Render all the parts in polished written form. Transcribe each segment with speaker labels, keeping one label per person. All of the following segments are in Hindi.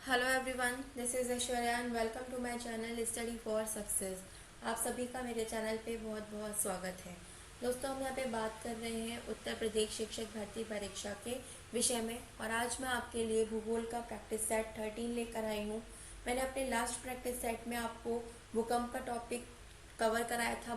Speaker 1: Hello everyone, this is Aishwarya and welcome to my channel study for success. आप सभी का मेरे चैनल पे बहुत बहुत स्वागत है। दोस्तों, हम यहाँ पे बात कर रहे हैं उत्तर प्रदेश शिक्षक भर्ती परीक्षा के विषय में और आज मैं आपके लिए भूगोल का प्रैक्टिस सेट 13 लेकर आई हूँ। मैंने अपने लास्ट प्रैक्टिस सेट में आपको भूकंप का टॉपिक कवर कराया था।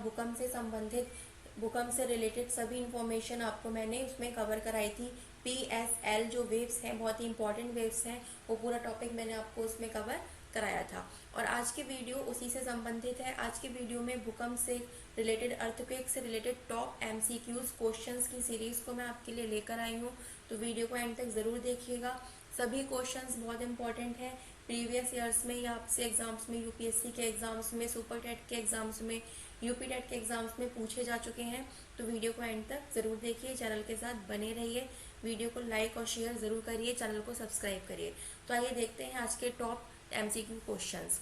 Speaker 1: भूकंप से रिलेटेड सभी इंफॉर्मेशन आपको मैंने उसमें कवर कराई थी। PSL जो वेव्स हैं, बहुत ही इंपॉर्टेंट वेव्स हैं, वो पूरा टॉपिक मैंने आपको उसमें कवर कराया था। और आज की वीडियो उसी से संबंधित है। आज की वीडियो में भूकंप से रिलेटेड, अर्थक्वेक से रिलेटेड टॉप MCQs क्वेश्चंस की सीरीज को मैं आपके लिए लेकर आई हूँ। तो वीडियो को एंड तक ज़रूर देखिएगा। सभी क्वेश्चंस बहुत इंपॉर्टेंट हैं। प्रीवियस ईयर्स में या आपसे एग्जाम्स में, UPSC के एग्जाम्स में, सुपर टेट के एग्जाम्स में, UP टेट के एग्जाम्स में पूछे जा चुके हैं। तो वीडियो को एंड तक ज़रूर देखिए, चैनल के साथ बने रहिए, वीडियो को लाइक और शेयर ज़रूर करिए, चैनल को सब्सक्राइब करिए। तो आइए देखते हैं आज के टॉप MCQ क्वेश्चंस।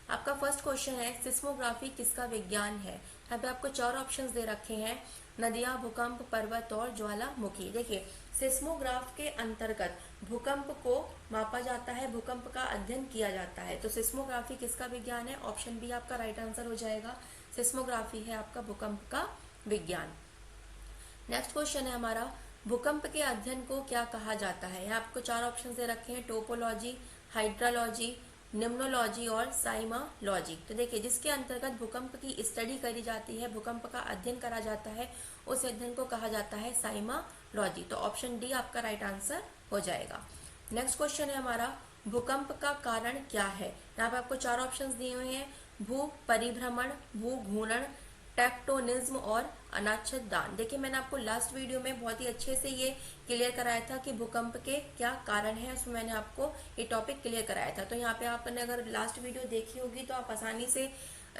Speaker 1: आपका फर्स्ट क्वेश्चन है, सिस्मोग्राफी किसका विज्ञान है। यहाँ पे आपको 4 ऑप्शंस दे रखे हैं, नदियाँ, भूकंप, पर्वत और ज्वालामुखी। देखिए, सिस्मोग्राफ के अंतर्गत भूकंप को मापा जाता है, भूकंप का अध्ययन किया जाता है। तो सिस्मोग्राफी किसका विज्ञान है? ऑप्शन बी आपका राइट आंसर हो जाएगा। सिस्मोग्राफी है आपका भूकंप का विज्ञान। नेक्स्ट क्वेश्चन है हमारा, भूकंप के अध्ययन को क्या कहा जाता है। यहाँ आपको 4 ऑप्शन दे रखे हैं, टोपोलॉजी, हाइड्रोलॉजी, निम्नोलॉजी और साइमोलॉजी। तो देखिए, जिसके अंतर्गत भूकंप की स्टडी करी जाती है, भूकंप का अध्ययन करा जाता है, उस अध्ययन को कहा जाता है साइमोलॉजी। तो ऑप्शन डी आपका राइट आंसर हो जाएगा। नेक्स्ट क्वेश्चन है हमारा, भूकंप का कारण क्या है। यहाँ पे आपको 4 ऑप्शंस दिए हुए हैं, भू परिभ्रमण, भू घूर्णन, टेक्टोनिज्म और अनाच्छादन। देखिए, मैंने आपको लास्ट वीडियो में बहुत ही अच्छे से ये क्लियर कराया था कि भूकंप के क्या कारण है। उसमें मैंने आपको ये टॉपिक क्लियर कराया था। तो यहाँ पे आपने अगर लास्ट वीडियो देखी होगी तो आप आसानी से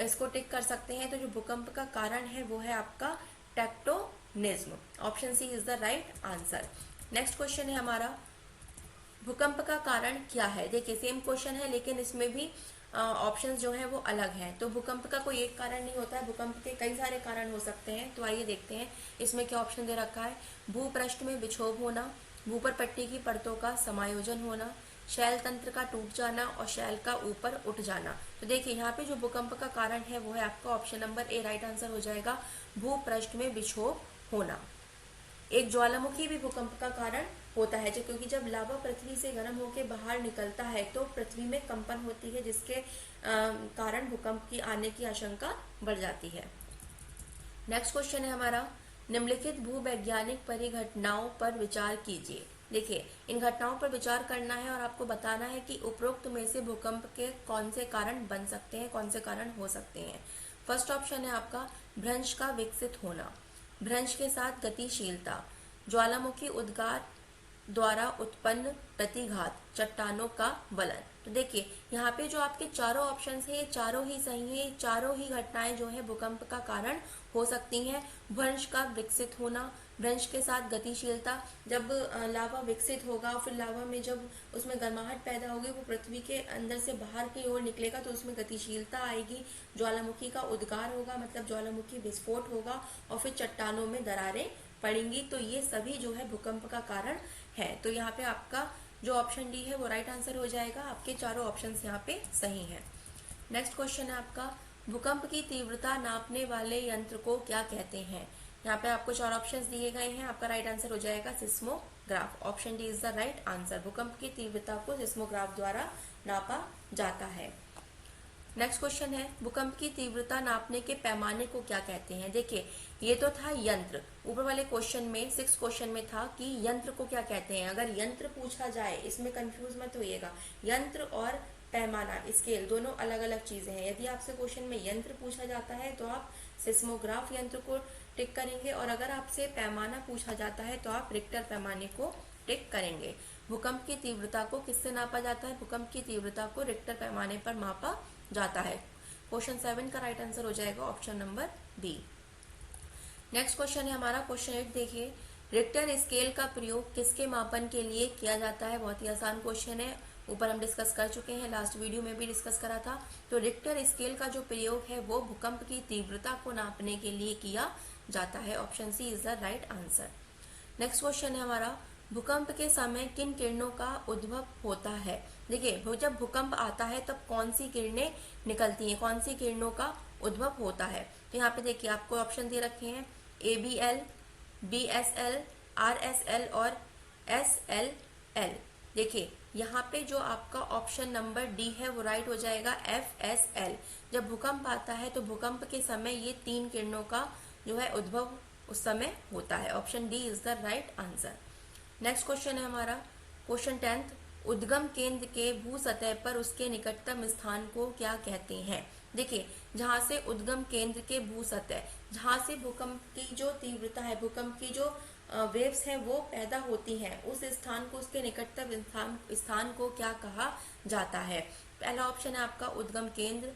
Speaker 1: इसको टिक कर सकते हैं। तो जो भूकंप का कारण है वो है आपका tectonism. Option C is the right answer. Next question है हमारा, भूकंप का कारण क्या है। देखिए, सेम क्वेश्चन है लेकिन इसमें भी ऑप्शंस जो है वो अलग हैं। तो भूकंप का कोई एक कारण नहीं होता है, भूकंप के कई सारे कारण हो सकते हैं। तो आइए देखते हैं इसमें क्या ऑप्शन दे रखा है। भूपृष्ठ में विक्षोभ होना, ऊपर पट्टी की परतों का समायोजन होना, शैल तंत्र का टूट जाना और शैल का ऊपर उठ जाना। तो देखिए, यहाँ पे जो भूकंप का कारण है वो है आपका option number A right answer हो जाएगा, भूपृष्ठ में विक्षोभ होना। एक ज्वालामुखी भी भूकंप का कारण होता है, क्योंकि जब लावा पृथ्वी से गर्म होकर बाहर निकलता है तो पृथ्वी में कंपन होती है, जिसके कारण भूकंप की आने की आशंका बढ़ जाती है। नेक्स्ट क्वेश्चन है हमारा, निम्नलिखित भूवैज्ञानिक परिघटनाओं पर विचार कीजिए। देखिए, इन घटनाओं पर विचार करना है और आपको बताना है कि उपरोक्त में से भूकंप के कौन से कारण बन सकते हैं, कौन से कारण हो सकते हैं। फर्स्ट ऑप्शन है आपका भ्रंश का विकसित होना, भ्रंश के साथ गतिशीलता, ज्वालामुखी उद्गार द्वारा उत्पन्न प्रतिघात, चट्टानों का वलन। तो देखिए, यहाँ पे जो आपके चारों ऑप्शंस हैं ये चारों ही सही हैं। चारों ही घटनाएं जो है भूकंप का कारण हो सकती हैं। भ्रंश का विकसित होना, भ्रंश के साथ गतिशीलता, जब लावा विकसित होगा, फिर लावा में जब उसमें गर्माहट पैदा होगी, वो पृथ्वी के अंदर से बाहर की ओर निकलेगा तो उसमें गतिशीलता आएगी। ज्वालामुखी का उद्गार होगा, मतलब ज्वालामुखी विस्फोट होगा और फिर चट्टानों में दरारें पड़ेंगी। तो ये सभी जो है भूकंप का कारण है। तो यहाँ पे आपका जो ऑप्शन डी है वो राइट आंसर हो जाएगा। आपके चारों ऑप्शंस यहाँ पे सही हैं। नेक्स्ट क्वेश्चन है आपका, भूकंप की तीव्रता नापने वाले यंत्र को क्या कहते हैं। यहाँ पे आपको 4 ऑप्शंस दिए गए हैं। आपका राइट आंसर हो जाएगा seismograph. Option D is the right answer. भूकंप की तीव्रता को सिस्मोग्राफ द्वारा नापा जाता है। नेक्स्ट क्वेश्चन है, भूकंप की तीव्रता नापने के पैमाने को क्या कहते हैं। देखिए, ये तो था यंत्र। ऊपर वाले क्वेश्चन में 6 क्वेश्चन में था कि यंत्र को क्या कहते हैं। अगर यंत्र पूछा जाए, इसमें कंफ्यूज मत होइएगा, यंत्र और पैमाना, स्केल, दोनों अलग अलग चीजें हैं। यदि आपसे क्वेश्चन में यंत्र पूछा जाता है तो आप सिस्मोग्राफ यंत्र को टिक करेंगे, और अगर आपसे पैमाना पूछा जाता है तो आप रिक्टर पैमाने को टिक करेंगे। भूकंप की तीव्रता को किससे नापा जाता है? भूकंप की तीव्रता को रिक्टर पैमाने पर मापा जाता है। क्वेश्चन 7 का राइट आंसर हो जाएगा option number B. Next question है हमारा क्वेश्चन 8। देखिए, रिक्टर स्केल का प्रयोग किसके मापन के लिए किया जाता है। बहुत ही आसान क्वेश्चन है, ऊपर हम डिस्कस कर चुके हैं, लास्ट वीडियो में भी डिस्कस करा था। तो रिक्टर स्केल का जो प्रयोग है वो भूकंप की तीव्रता को नापने के लिए किया जाता है। Option C is the right answer. Next question है हमारा, भूकंप के समय किन किरणों का उद्भव होता है। देखिए, जब भूकंप आता है तब कौन सी किरणें निकलती हैं, कौन सी किरणों का उद्भव होता है। तो यहाँ पे देखिए आपको ऑप्शन दे रखे हैं ABL, BSL, RSL और SLL। देखिए यहाँ पे जो आपका ऑप्शन नंबर डी है वो राइट हो जाएगा, FSL। जब भूकंप आता है तो भूकंप के समय ये 3 किरणों का जो है उद्भव उस समय होता है। Option D is the right answer. Next question है हमारा क्वेश्चन 10th, उद्गम केंद्र के भू सतह पर उसके निकटतम स्थान को क्या कहते हैं। देखिए, जहां से उद्गम केंद्र के भू सतह, जहां से भूकंप की जो तीव्रता है, भूकंप की जो वेव्स हैं वो पैदा होती हैं, उस स्थान को, उसके निकटतम स्थान को क्या कहा जाता है। पहला ऑप्शन है आपका उद्गम केंद्र,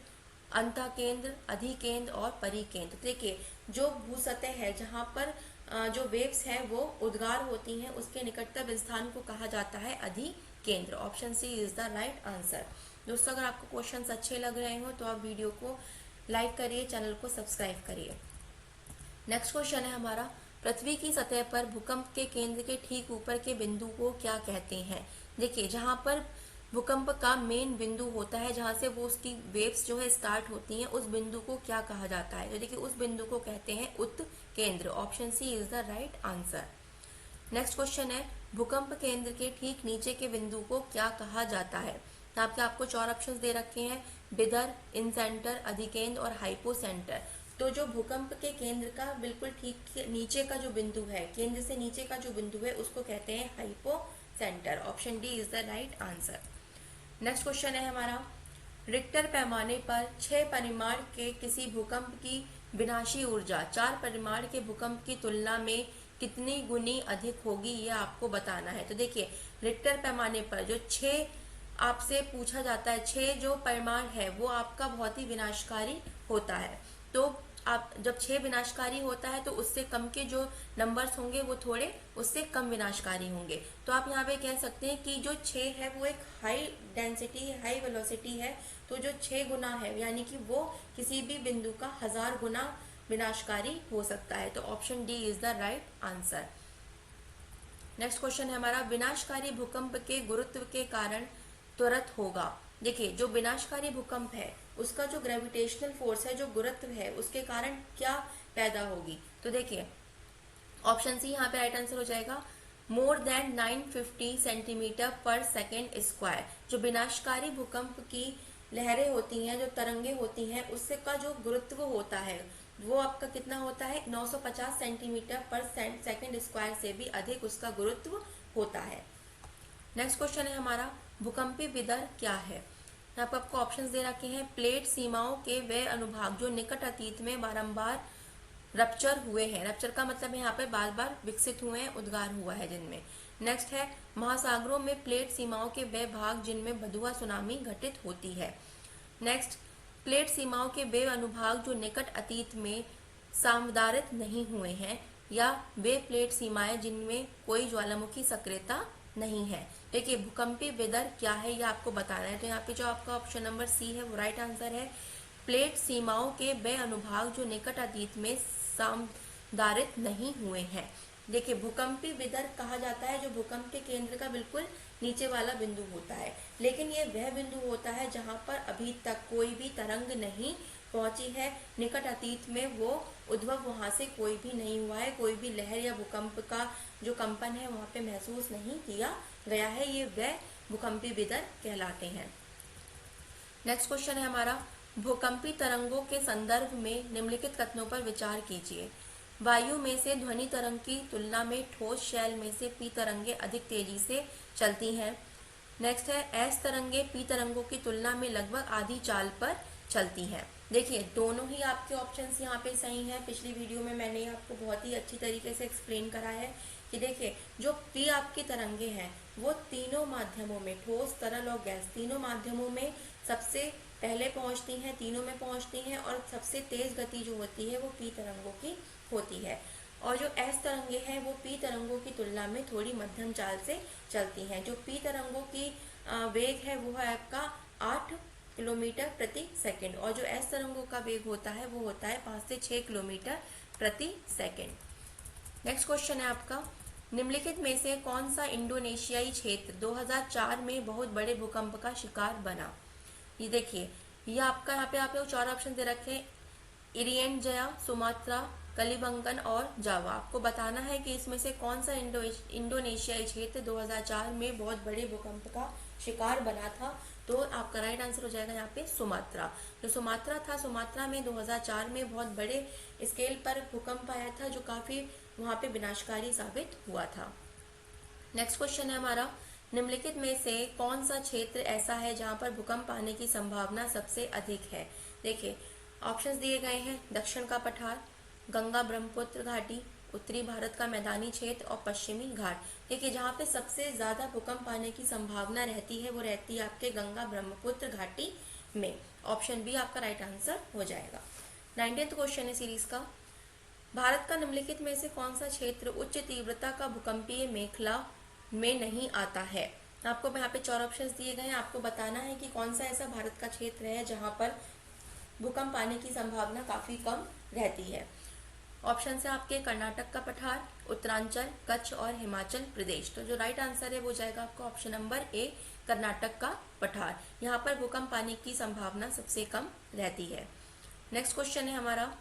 Speaker 1: अंतः केंद्र, अधिकेंद्र और परिकेंद्र। देखिए, जो भू सतह है जहां पर जो वेव्स हैं वो उद्गार होती हैं, उसके निकटतम स्थान को कहा जाता है अधिकेंद्र। Option C is the right answer. दोस्तों, अगर आपको क्वेश्चंस अच्छे लग रहे हो तो आप वीडियो को लाइक करिए, चैनल को सब्सक्राइब करिए। नेक्स्ट क्वेश्चन है हमारा, पृथ्वी की सतह पर भूकंप के केंद्र के ठीक ऊपर के बिंदु को क्या कहते हैं। देखिए, जहां पर भूकंप का मेन बिंदु होता है, जहां से वो उसकी वेव्स जो है स्टार्ट होती हैं, उस बिंदु को क्या कहा जाता है। तो देखिए, उस बिंदु को कहते हैं उत्केंद्र। Option C is the right answer. Next question है, भूकंप केंद्र के ठीक नीचे के बिंदु को क्या कहा जाता है। यहाँ पे आपको 4 ऑप्शन दे रखे हैं, बिदर, इंसेंटर, अधिकेंद्र और हाइपोसेंटर। तो जो भूकंप के केंद्र का बिल्कुल ठीक नीचे का जो बिंदु है, केंद्र से नीचे का जो बिंदु है, उसको कहते हैं hypocentre. Option D is the right answer. Next question है हमारा, रिक्टर पैमाने पर 6 परिमाण के किसी भूकंप की विनाशी ऊर्जा 4 परिमाण के भूकंप की तुलना में कितनी गुनी अधिक होगी, ये आपको बताना है। तो देखिए, रिक्टर पैमाने पर जो 6 आपसे पूछा जाता है, 6 जो परिमाण है वो आपका बहुत ही विनाशकारी होता है। तो आप जब 6 विनाशकारी होता है तो उससे कम के जो नंबर्स होंगे वो थोड़े उससे कम विनाशकारी होंगे। तो आप यहाँ पे कह सकते हैं कि जो 6 है वो एक हाई डेंसिटी, हाई वेलोसिटी है। तो जो 6 गुना है, यानी कि वो किसी भी बिंदु का 1000 गुना विनाशकारी हो सकता है। तो option D is the right answer. Next question है हमारा, विनाशकारी भूकंप के गुरुत्व के कारण त्वरित होगा। देखिए, जो विनाशकारी भूकंप है उसका जो ग्रेविटेशनल फोर्स है, जो गुरुत्व है, उसके कारण क्या पैदा होगी। तो देखिए, ऑप्शन सी यहाँ पे राइट आंसर हो जाएगा, मोर देन 950 सेंटीमीटर पर सेकेंड स्क्वायर। जो विनाशकारी भूकंप की लहरें होती हैं, जो तरंगे होती हैं, उससे का जो गुरुत्व होता है वो आपका कितना होता है, 950 सेंटीमीटर पर सेकेंड स्क्वायर से भी अधिक उसका गुरुत्व होता है। नेक्स्ट क्वेश्चन है हमारा, भूकंपी विदर क्या है। यहाँ पर आपको ऑप्शंस दे रखे हैं, प्लेट सीमाओं के वे अनुभाग जो निकट अतीत में बारंबार रप्चर हुए हैं। रप्चर का मतलब है यहाँ पे बार बार विकसित हुए हैं, उद्गार हुआ है जिनमें। नेक्स्ट है, महासागरों में प्लेट सीमाओं के वे भाग जिनमें बधुआ सुनामी घटित होती है। नेक्स्ट, प्लेट सीमाओं के वे अनुभाग जो निकट अतीत में सामदारित नहीं हुए हैं, या वे प्लेट सीमाएं जिनमें कोई ज्वालामुखी सक्रियता नहीं है। देखिए, भूकंपी विदर क्या है ये आपको बताना है। तो यहाँ पे जो आपका ऑप्शन नंबर सी है वो राइट आंसर है, प्लेट सीमाओं के वे अनुभाग जो निकट अतीत में सामदारित नहीं हुए हैं। देखिए, भूकंपी विदर कहा जाता है जो भूकंप के केंद्र का बिल्कुल नीचे वाला बिंदु होता है, लेकिन ये वह बिंदु होता है जहां पर अभी तक कोई भी तरंग नहीं पहुंची है। निकट अतीत में वो उद्भव वहां से कोई भी नहीं हुआ है, कोई भी लहर या भूकंप का जो कंपन है वहां पे महसूस नहीं किया गया है। ये वह भूकंपी विदर कहलाते हैं। नेक्स्ट क्वेश्चन है हमारा, भूकंपी तरंगों के संदर्भ में निम्नलिखित कथनों पर विचार कीजिए। वायु में से ध्वनि तरंग की तुलना में ठोस शैल में से पी तरंगे अधिक तेजी से चलती हैं। नेक्स्ट है, एस तरंगे पी तरंगों की तुलना में लगभग आधी चाल पर चलती हैं। देखिए, दोनों ही आपके ऑप्शंस यहाँ पे सही हैं। पिछली वीडियो में मैंने आपको बहुत ही अच्छी तरीके से एक्सप्लेन करा है कि देखिए, जो पी आपकी तरंगे हैं वो तीनों माध्यमों में, ठोस, तरल और गैस, तीनों माध्यमों में सबसे पहले पहुंचती हैं, तीनों में पहुंचती हैं, और सबसे तेज गति जो होती है वो पी तरंगों की होती है। और जो एस तरंगे हैं वो पी तरंगों की तुलना में थोड़ी मध्यम चाल से चलती हैं। जो पी तरंगों की वेग है वो है आपका 8 किलोमीटर प्रति सेकंड, और जो एस तरंगों का वेग होता है वो होता है 5 से 6 किलोमीटर प्रति सेकंड। नेक्स्ट क्वेश्चन है आपका, निम्नलिखित में से कौन सा इंडोनेशियाई क्षेत्र 2004 में बहुत बड़े भूकंप का शिकार बना? ये देखिए, ये आपका यहाँ पे आप लोग 4 ऑप्शन दे रखे हैं, इरियन जया, सुमात्रा, कलिबंगन और जावा। आपको बताना है कि इसमें से कौन सा इंडोनेशियाई क्षेत्र 2004 में बहुत बड़े भूकंप का शिकार बना था। तो आपका राइट आंसर हो जाएगा यहाँ पे सुमात्रा। जो सुमात्रा था, सुमात्रा में 2004 में बहुत बड़े स्केल पर भूकंप आया था, जो काफी वहां पे विनाशकारी साबित हुआ था। नेक्स्ट क्वेश्चन है हमारा, निम्नलिखित में से कौन सा क्षेत्र ऐसा है जहां पर भूकंप आने की संभावना सबसे अधिक है? देखिए, ऑप्शंस दिए गए हैं, दक्षिण का पठार, गंगा ब्रह्मपुत्र घाटी, उत्तरी भारत का मैदानी क्षेत्र और पश्चिमी घाट। देखिए, जहाँ पे सबसे ज्यादा भूकंप आने की संभावना रहती है वो रहती है आपके गंगा ब्रह्मपुत्र घाटी में। ऑप्शन बी आपका राइट आंसर हो जाएगा। 19th क्वेश्चन है सीरीज का, भारत का निम्नलिखित में से कौन सा क्षेत्र उच्च तीव्रता का भूकंपीय मेखला में नहीं आता है? आपको यहाँ पे 4 ऑप्शंस दिए गए हैं, आपको बताना है कि कौन सा ऐसा भारत का क्षेत्र है जहां पर भूकंप आने की संभावना काफी कम रहती है। ऑप्शन है आपके कर्नाटक का पठार, उत्तरांचल, कच्छ और हिमाचल प्रदेश। तो जो राइट आंसर है वो जाएगा आपका ऑप्शन नंबर ए, कर्नाटक का पठार। यहाँ पर भूकंप आने की संभावना सबसे कम रहती है। नेक्स्ट क्वेश्चन है हमारा,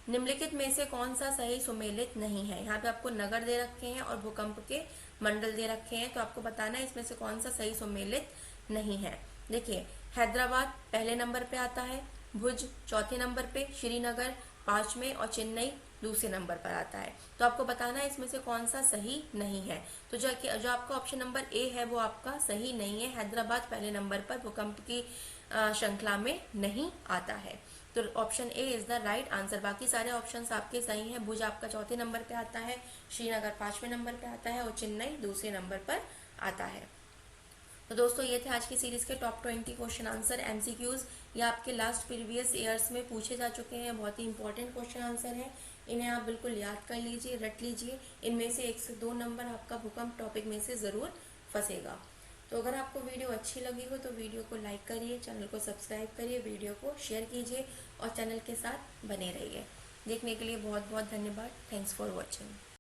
Speaker 1: निम्नलिखित में से कौन सा सही सुमेलित नहीं है? यहाँ पे आपको नगर दे रखे हैं और भूकंप के मंडल दे रखे हैं, तो आपको बताना है इसमें से कौन सा सही सुमेलित नहीं है। देखिए, हैदराबाद पहले नंबर पे आता है, भुज चौथे नंबर पे, श्रीनगर 5वें और चेन्नई दूसरे नंबर पर आता है। तो आपको बताना है इसमें से कौन सा सही नहीं है। तो जो आपका ऑप्शन नंबर ए है वो आपका सही नहीं है, हैदराबाद पहले नंबर पर भूकंप की श्रृंखला में नहीं आता है। तो option A is the right answer. बाकी सारे ऑप्शंस आपके सही हैं। भुज आपका चौथे नंबर पे आता है, श्रीनगर 5वें नंबर पे आता है और चेन्नई दूसरे नंबर पर आता है। तो दोस्तों, ये थे आज की सीरीज के टॉप 20 क्वेश्चन आंसर एमसीक्यूज। ये आपके लास्ट प्रीवियस ईयर्स में पूछे जा चुके हैं, बहुत ही इंपॉर्टेंट क्वेश्चन आंसर है। इन्हें आप बिल्कुल याद कर लीजिए, रट लीजिए। इनमें से 1 से 2 नंबर आपका भूकंप टॉपिक में से जरूर फंसेगा। तो अगर आपको वीडियो अच्छी लगी हो तो वीडियो को लाइक करिए, चैनल को सब्सक्राइब करिए, वीडियो को शेयर कीजिए और चैनल के साथ बने रहिए। देखने के लिए बहुत बहुत धन्यवाद। Thanks for watching.